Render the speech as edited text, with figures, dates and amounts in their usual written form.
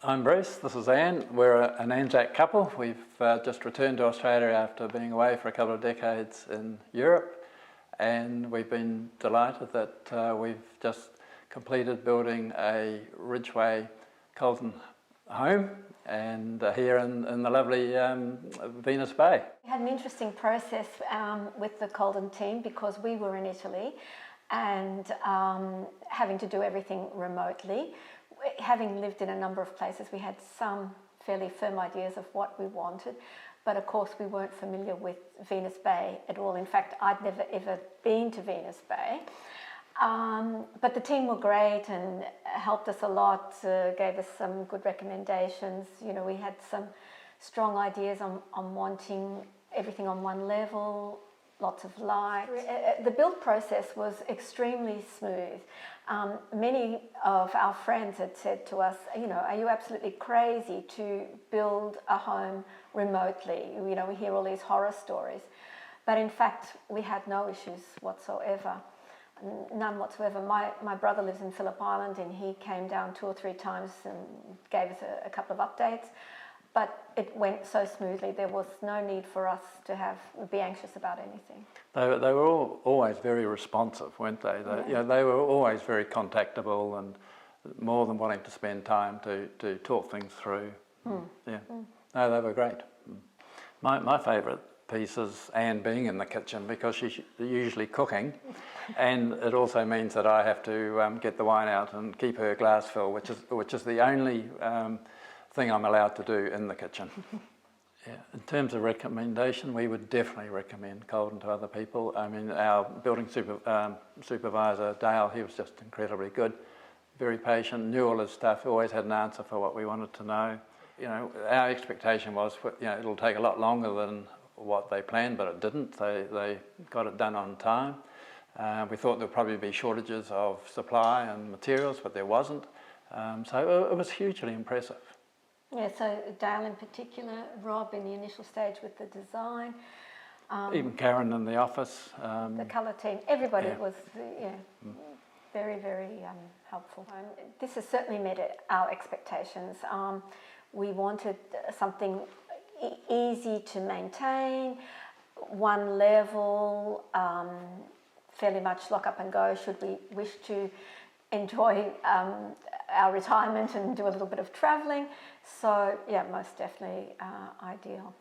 I'm Bruce, this is Anne. We're an Anzac couple. We've just returned to Australia after being away for a couple of decades in Europe, and we've been delighted that we've just completed building a Ridgeway Coldon home and here in the lovely Venus Bay. We had an interesting process with the Coldon team because we were in Italy and having to do everything remotely. Having lived in a number of places, we had some fairly firm ideas of what we wanted, but of course we weren't familiar with Venus Bay at all. In fact, I'd never ever been to Venus Bay. But the team were great and helped us a lot, gave us some good recommendations. You know, we had some strong ideas on wanting everything on one level, lots of light. The build process was extremely smooth. Many of our friends had said to us, you know, are you absolutely crazy to build a home remotely? You know, we hear all these horror stories. But in fact, we had no issues whatsoever. None whatsoever. My brother lives in Phillip Island and he came down 2 or 3 times and gave us a couple of updates. But it went so smoothly, there was no need for us to be anxious about anything. They were always very responsive, weren't they? You know, they were always very contactable and more than wanting to spend time to talk things through. No, they were great. My favourite piece is Anne being in the kitchen because she's usually cooking, and it also means that I have to get the wine out and keep her glass filled, which is the only thing I'm allowed to do in the kitchen. In terms of recommendation, we would definitely recommend Coldon to other people. I mean, our building supervisor, Dale, he was just incredibly good, very patient, knew all his stuff, always had an answer for what we wanted to know. You know, our expectation was, you know, it'll take a lot longer than what they planned, but it didn't. They got it done on time. We thought there'd probably be shortages of supply and materials, but there wasn't. So it was hugely impressive. Yeah, so Dale in particular, Rob in the initial stage with the design. Even Karen in the office. The colour team, everybody was very, very helpful. This has certainly met our expectations. We wanted something easy to maintain, one level, fairly much lock up and go should we wish to enjoy our retirement and do a little bit of travelling. So yeah, most definitely ideal.